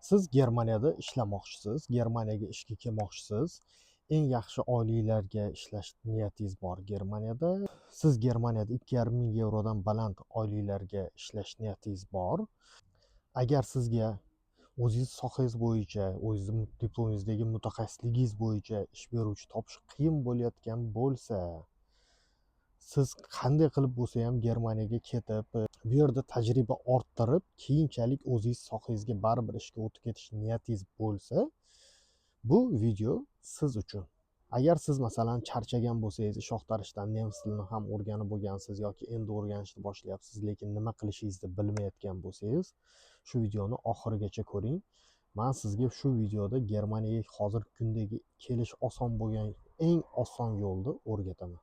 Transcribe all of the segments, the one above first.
Siz Germaniyada ishlamoqchisiz, Germaniyaga ishga kelmoqchisiz. Eng yaxshi oyliklarga ishlash niyatingiz bor Germaniyada. Siz Germaniyada 2,5 yevrodan baland oyliklarga ishlash niyatingiz bor. Agar sizga o'zingiz sohangiz bo'yicha, o'zingiz diplomingizdagi mutaxassisligingiz bo'yicha ish beruvchi topish qiyin bo'layotgan bo'lsa, siz qanday qilib bo'lsa ham Germaniyaga ketib, bu yerda tajriba orttirib, keyinchalik o'zingiz sohangizga baribir ishga o'tib ketish niyatingiz bo'lsa, bu video siz uchun. Agar siz masalan charchagan bo'lsangiz, ish axtarishdan nemis tilini ham o'rganib bo'lgansiz yoki endi o'rganishni boshlayapsiz, lekin nima qilishingizni bilmayotgan bo'lsangiz, shu videoni oxirigacha ko'ring. Men sizga shu videoda Germaniyaga hozirgi kundagi kelish oson bo'lgan eng oson yo'lni o'rgataman.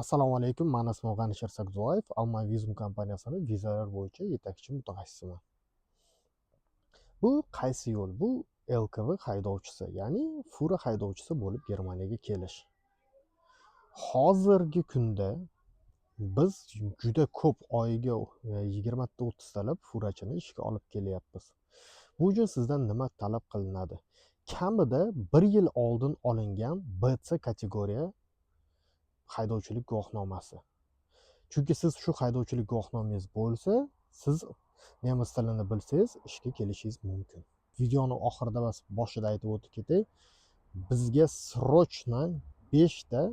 Assalomu alaykum, men ismim G'anishir Sakdullayev, Alman Vizum kompaniyasining vizalar bo'yicha yetakchi mutaxassisiman. Bu qaysi yo'l? Bu LKV haydovchisi, ya'ni fura haydovchisi bo'lib Germaniyaga kelish. Hozirgi kunda biz juda ko'p oyiga 20 ta 30 talab furachini ishga olib kelyapmiz. Bu uchun sizdan nima talab qilinadi? Kamida 1 yil oldin olingan BC kategoriya haydovchilik guvohnomasi. Chunki siz shu haydovchilik guvohnomangiz bo'lsa, siz nemis tilini bilsangiz, ishga kelishingiz mumkin. Videoni oxirida va boshida aytib o'tib ketay. Bizga srochno 5 ta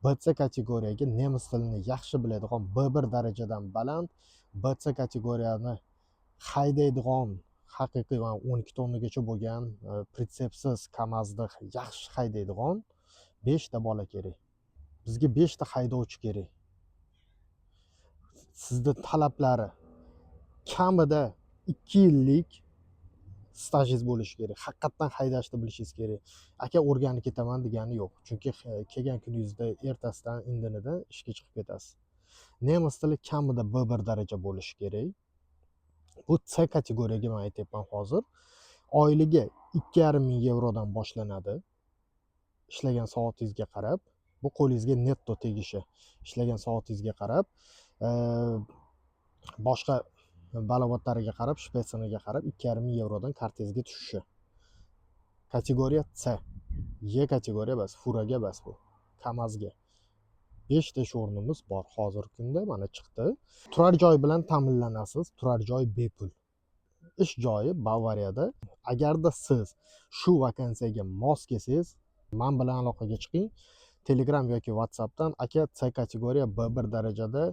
BC kategoriyaga nemis tilini yaxshi biladigan B1 darajadan baland BC kategoriyani haydaydigan haqiqiy 12 tonnagacha bo'lgan pritsepsiz KAMAZni yaxshi haydaydigan 5 ta bola kerak. Bizga 5 ta haydovchi kerak. Sizda talablari kamida 2 yillik stajingiz bo'lishi kerak. Haqiqatan haydashni bilishingiz kerak. Aka o'rganib ketaman degani yo'q. Chunki kelgan kuningizda ertasidan indinidan ishga chiqib ketasiz. Nemis tili kamida B1 daraja bo'lishi kerak. Bu C kategoriyaga men aytayapman hozir. Oyligi 2,5 yevrodan boshlanadi. Ishlagan soatingizga qarab, bu qo'lingizga netto tegishi. Ishlagan soatingizga qarab, boshqa balobatlariga qarab, shpetsiniga qarab 2,5 yevrodan kartangizga tushishi. Kategoriya C. Y kategoriya bas, furaga bas bu. KAMAZga. 5 ta ish o'rnimiz bor hozirgi kunda, mana chiqdi. Turar joy bilan ta'minlanasiz. Turar joy bepul. Ish joyi Bavariyada. Agarda siz shu vakansiyaga mos kelsangiz, men bilan aloqaga chiqing. Telegram yoki WhatsAppdan aka C kategoriya B1 darajada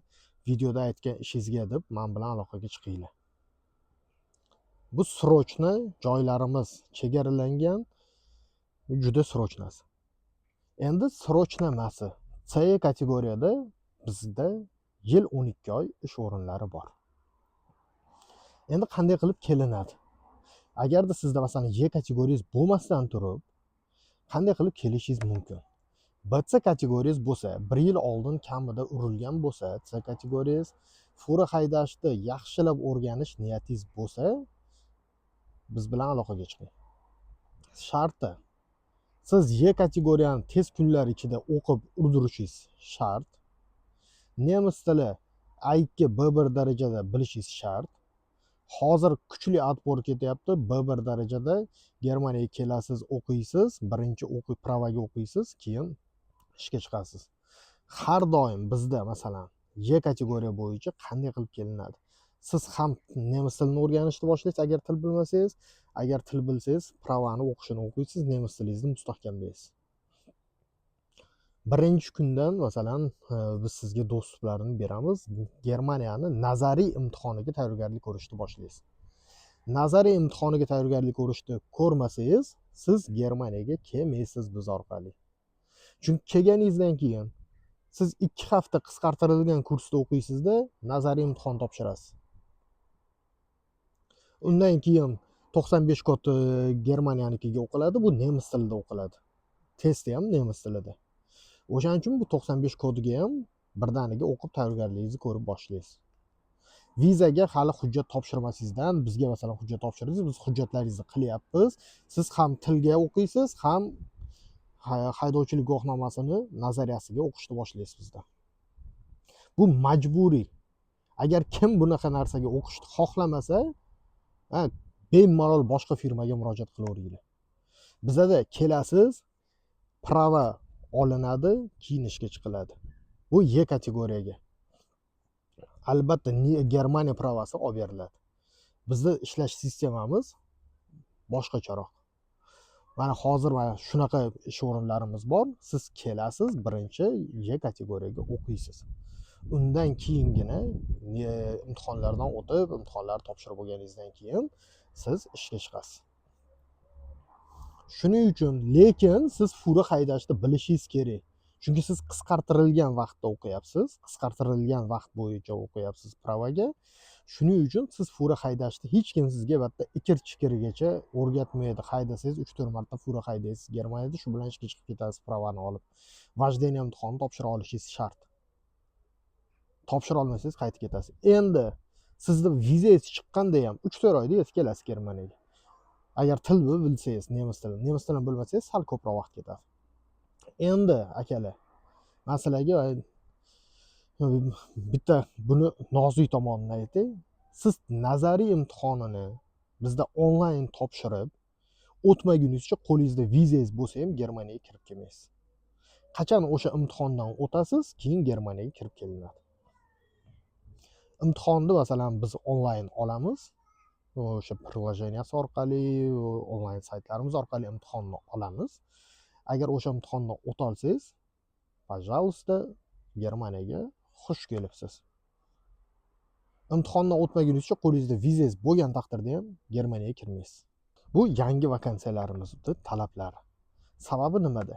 videoda aytgan ishingizga deb men bilan aloqaga chiqinglar. Bu srochno joylarimiz chegaralangan, juda srochnosi. Endi srochno emasi C kategoriyada bizda yil 12 oy ish o'rinlari bor. Endi qanday qilib kelinadi? Agarda sizda masalan Y kategoriyangiz bo'lmasdan turib, qanday qilib kelishingiz mumkin? BC kategoriyangiz bo'lsa, 1 yil oldin kamida urilgan bo'lsa, C kategoriyangiz fura haydashni yaxshilab o'rganish niyatingiz bo'lsa, biz bilan aloqaga chiqing. Sharti siz Y kategoriyani tez kunlar ichida o'qib ulgurishingiz shart. Nemis tili A2 B1 darajada bilishingiz shart. Hozir kuchli atbor ketyapti. B1 darajada Germaniyaga kelasiz, o'qiysiz, birinchi pravaga o'qiysiz, keyin ishga chiqasiz. Har doim bizda masalan Y kategoriya bo'yicha qanday qilib kelinadi? Siz ham nemis tilini o'rganishni boshlaysiz agar til bilmasangiz, agar til bilsangiz, pravani o'qishini o'qiysiz, nemis tilingizni mustahkamlaysiz. Birinchi kundan masalan biz sizga dostuplarni beramiz. Germaniyani nazariy imtihoniga tayyorgarlik ko'rishni boshlaysiz. Nazariy imtihoniga tayyorgarlik ko'rishni ko'rmasangiz, siz Germaniyaga kelmaysiz biz orqali. Chunki kelganingizdan keyin siz 2 hafta qisqartirilgan kursda o'qiysizda, nazariy imtihon topshirasiz. Undan keyin 95 kod Germaniyanikiga o'qiladi, bu nemis tilida o'qiladi. Testi ham nemis tilida. O'shaning uchun bu 95 kodiga ham birdaniga o'qib tayyorgarligingizni ko'rib boshlaysiz. Vizaga hali hujjat topshirmasingizdan bizga masalan hujjat topshirdingiz, biz hujjatlaringizni qilyapmiz. Siz ham tilga o'qiysiz, ham haydovchilik guvohnomasini nazariyasiga o'qishni boshlaysiz bizda. Bu majburiy. Agar kim bunaqa narsaga o'qishni xohlamasa, bemalol boshqa firmaga murojaat qilaveringlar. Bizada kelasiz, prava olinadi, keyin ishga chiqiladi. Bu E kategoriyaga. Albatta Germaniya pravasi olib beriladi. Bizda ishlash sistemamiz boshqacharoq. Mana hozir mana shunaqa ish o'rinlarimiz bor. Siz kelasiz, birinchi E kategoriyaga o'qiysiz. Undan keyingina imtihonlardan o'tib, imtihonlarni topshirib bo'lganingizdan keyin siz ishga chiqasiz. Shuning uchun lekin siz fura haydashni bilishingiz kerak. Chunki siz qisqartirilgan vaqtda o'qiyapsiz, qisqartirilgan vaqt bo'yicha o'qiyapsiz pravaga. Shuning uchun siz fura haydashni hech kim sizga bitta ikir-chikirigacha o'rgatmaydi. Haydasangiz 3-4 marta fura haydaysiz Germaniyada, shu bilan ishga chiqib ketasiz pravani olib. Vajdeniya imtihonini topshira olishingiz shart. Topshira olmasangiz qaytib ketasiz. Endi sizni vizangiz chiqqanda ham 3-4 oyda yetib kelasiz Germaniyaga. Agar tilni bilsangiz, nemis tilini bilmasangiz sal ko'proq vaqt ketadi. Endi akalar, masalaga bitta buni nozik tomonini aytay. Siz nazariy imtihonini bizda onlayn topshirib, o'tmagunizcha qo'lingizda vizangiz bo'lsa ham Germaniyaga kirib kelmaysiz. Qachon o'sha imtihondan o'tasiz, keyin Germaniyaga kirib kelinadi. Imtihonni masalan biz onlayn olamiz. O'sha приложениyasi orqali, onlayn saytlarimiz orqali imtihonni olamiz. Agar o'sha imtihondan o'ta olsangiz, пожалуйста, Germaniyaga xush kelibsiz. Imtihondan o'tmagunizcha qo'lingizda vizangiz bo'lgan taqdirda ham Germaniyaga kirmaysiz. Bu yangi vakansiyalarimizni talablari. Sababi nimada?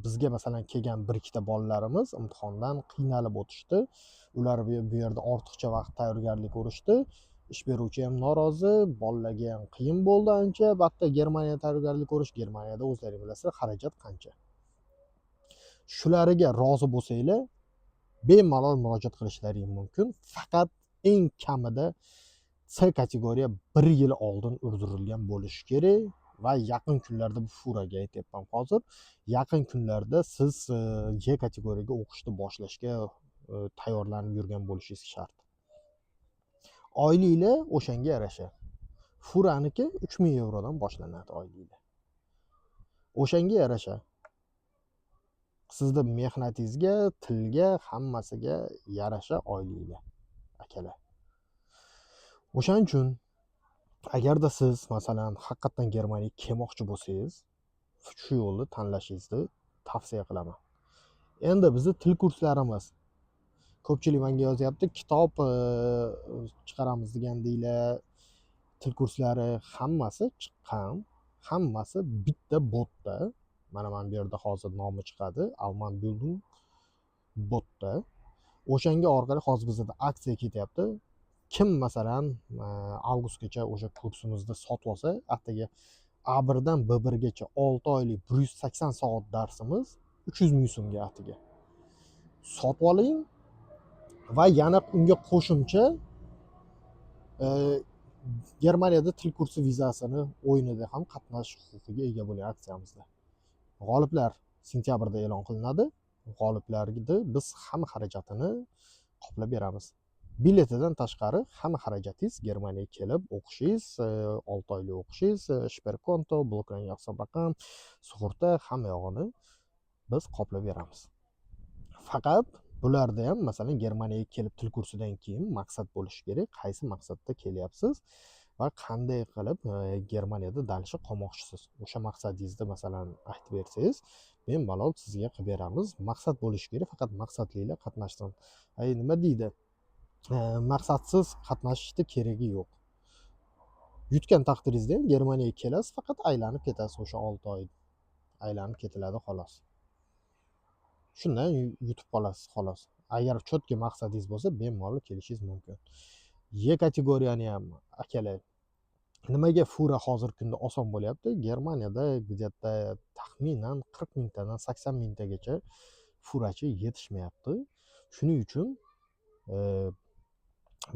Bizga masalan kelgan bir ikkita bolalarimiz imtihondan qiynalib o'tishdi. Ular bu yerda ortiqcha vaqt tayyorgarlik ko'rishdi. Ish beruvchi ham norozi, bolalarga ham qiyin bo'ldi ancha. Bitta Germaniyada tayyorgarlik ko'rish, Germaniyada o'zlaringiz bilasizlar, xarajat qancha. Shularga rozi bo'lsanglar, bemalol murojaat qilishlaring mumkin. Faqat eng kamida C kategoriya 1 yil oldin urdirilgan bo'lishi kerak va yaqin kunlarda bu furaga aytyapman hozir. Yaqin kunlarda siz E kategoriyaga o'qishni boshlashga tayyorlanib yurgan bo'lishingiz shart. Oyliklar o'shanga yarasha. Furaniki 3000 yevrodan boshlanadi oyliklar. O'shanga yarasha. Sizning mehnatingizga, tilga, hammasiga yarasha oyliklar, akalar. O'shaning uchun agarda siz masalan haqiqatan Germaniyaga kelmoqchi bo'lsangiz, shu yo'lni tanlashingizni tavsiya qilaman. Endi bizning til kurslarimiz ko'pchilik menga yozyapti, kitob chiqaramiz degandinglar. Til kurslari hammasi chiqqan, hammasi bitta botda. Mana men bu yerda hozir nomi chiqadi, Alman Bildung botda. O'shanga orqali hozir bizda aksiya ketyapti. Kim masalan avgustgacha o'sha kursimizni sotib olsa, ataga A1dan B1gacha 6 oylik 180 soat darsimiz 300 ming so'mga atiga. Sotib oling va yana unga qo'shimcha Germaniyada til kursi vizasini o'yinida ham qatnashish huquqiga ega bo'ling aksiyamizda. G'oliblar sentyabrda e'lon qilinadi. G'oliblarga biz hamma xarajatini qoplab beramiz. Biletidan tashqari hamma xarajatingiz Germaniyaga kelib o'qishingiz, 6 oylik o'qishingiz, Sperkonto, bloklangan hisob raqam, sug'urta hamma yog'ini biz qoplab beramiz. Faqat bularda ham masalan Germaniyaga kelib til kursidan keyin maqsad bo'lishi kerak. Qaysi maqsadda kelyapsiz va qanday qilib Germaniyada dalishib qolmoqchisiz. O'sha maqsadingizni masalan aytib bersangiz, bemalol sizga qilib beramiz. Maqsad bo'lishi kerak, faqat maqsadlilar qatnashsin. Nima deydi? Maqsadsiz qatnashishni keragi yo'q. Yutgan taqdiringizda ham Germaniyaga kelasiz, faqat aylanib ketasiz, o'sha 6 oy aylanib ketiladi xolos. Shundan yutib qolasiz xolos. Agar cho'tki maqsadingiz bo'lsa, bemalol kelishingiz mumkin. E kategoriyani ham akalar, nimaga fura hozirgi kunda oson bo'lyapti? Germaniyada где-то taxminan 40 mingtadan 80 mingtagacha furachi yetishmayapti. Shuning uchun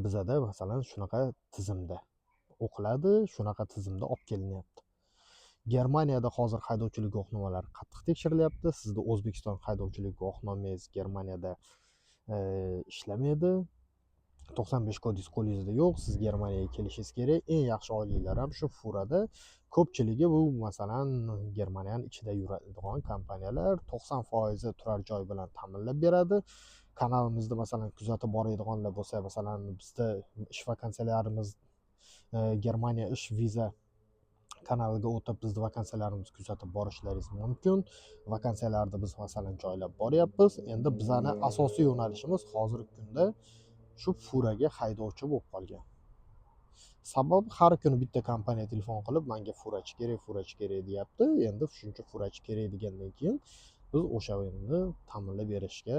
bizada masalan shunaqa tizimda o'qiladi, shunaqa tizimda olib kelinyapti. Germaniyada hozir haydovchilik guvohnomalari qattiq tekshirilyapti. Sizning O'zbekiston haydovchilik guvohnomangiz Germaniyada ishlamaydi. 95 kodingiz qo'lingizda yo'q, siz Germaniyaga kelishingiz kerak. Eng yaxshi oyliklar ham shu furada. Ko'pchiligi bu masalan Germaniyaning ichida yuradigan kompaniyalar 90% turar joy bilan ta'minlab beradi. Kanalimizda masalan kuzatib boradiganlar bo'lsa, masalan bizda ish vakansiyalarimiz Germaniya ish viza kanaliga o'tib bizni vakansiyalarimizni kuzatib borishlaringiz mumkin. Vakansiyalarda biz masalan joylab boryapmiz. Endi bizning asosiy yo'nalishimiz hozirgi kunda shu furaga haydovchi bo'lib qolgan. Sababi har kuni bitta kompaniya telefon qilib menga furachi kerak deyapti. Endi shuncha furachi kerak degandan keyin biz o'shani ta'minlab berishga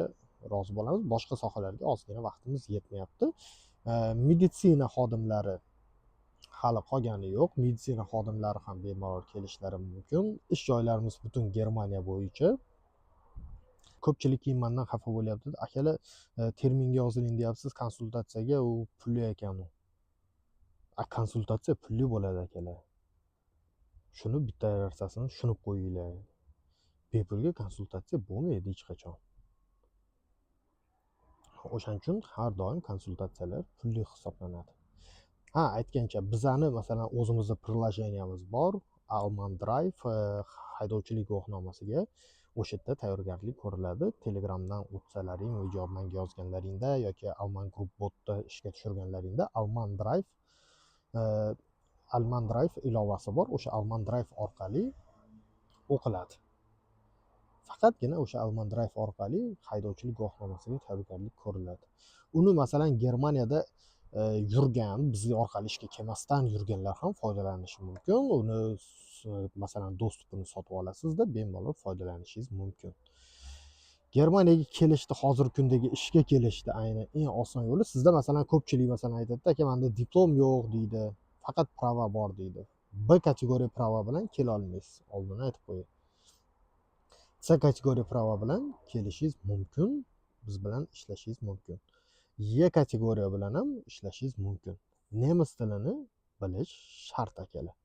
rozi bo'lamiz. Boshqa sohalarga ozgina vaqtimiz yetmayapti. Meditsina xodimlari hali qolgani yo'q. Meditsina xodimlari ham bemalol kelishlari mumkin. Ish joylarimiz butun Germaniya bo'yicha. Ko'pchilik keyin mendan xafa bo'lyapti. Akalar, terminga yoziling deyapsiz, konsultatsiyaga u pulli ekan u. Konsultatsiya pulli bo'ladi akalar. Shuni bitta narsasini tushunib qo'yinglar. Bepulga konsultatsiya bo'lmaydi hech qachon. O'shaning uchun har doim konsultatsiyalar pulli hisoblanadi. Aytgancha bizani masalan o'zimizning приложениямыз bor. Alman Drive haydovchilik guvohnomasiga o'sha yerda tayyorgarlik ko'riladi. Telegramdan o'tsalaring, video menga yozganlaringda yoki Alman Group botda ishga tushirganlaringda Alman Drive ilovasi bor. O'sha Alman Drive orqali o'qiladi. Faqatgina o'sha Alman Drive orqali haydovchilik guvohnomasiga tayyorgarlik ko'riladi. Uni masalan Germaniyada yurgan, biz orqali ishga kelmasdan yurganlar ham foydalanishi mumkin. Uni masalan dostupini sotib olasizda, bemalol foydalanishingiz mumkin. Germaniyaga kelishda, hozirgi kundagi ishga kelishda aynan eng oson yo'li, sizda masalan ko'pchilik masalan aytadi, aka menda diplom yo'q deydi, faqat prava bor deydi. B kategoriya prava bilan kela olmaysiz. Oldin aytib qo'ying. C kategoriya prava bilan kelishingiz mumkin, biz bilan ishlashingiz mumkin. E kategoriya bilan ham ishlashingiz mumkin. Nemis tilini bilish shart akalar.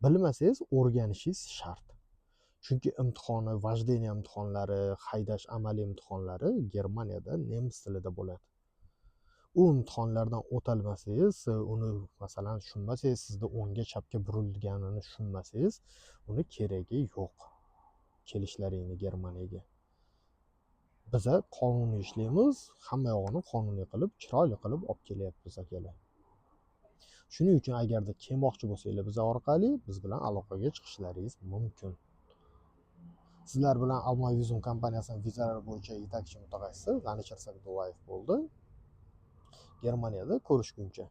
Bilmasangiz o'rganishingiz shart. Chunki imtihoni, vojдение imtihonlari, haydash amaliy imtihonlari Germaniyada nemis tilida bo'ladi. U imtihonlardan o'tolmasangiz, uni masalan tushunmasangiz, sizda o'ngga chapga burilganini tushunmasangiz, uni keragi yo'q. Kelishlaringni Germaniyaga. Biz qonuniy ishlaymiz, hamma yog'ini qonuniy qilib, chiroyli qilib olib kelyapmiz akalar. Shuning uchun agarda kelmoqchi bo'lsanglar biz orqali biz bilan aloqaga chiqishlaringiz mumkin. Sizlar bilan Alman Vizum kompaniyasining vizalari bo'yicha yetakchi mutaxassisi Anichar Sagdullayev bo'ldi. Germaniyada ko'rishguncha.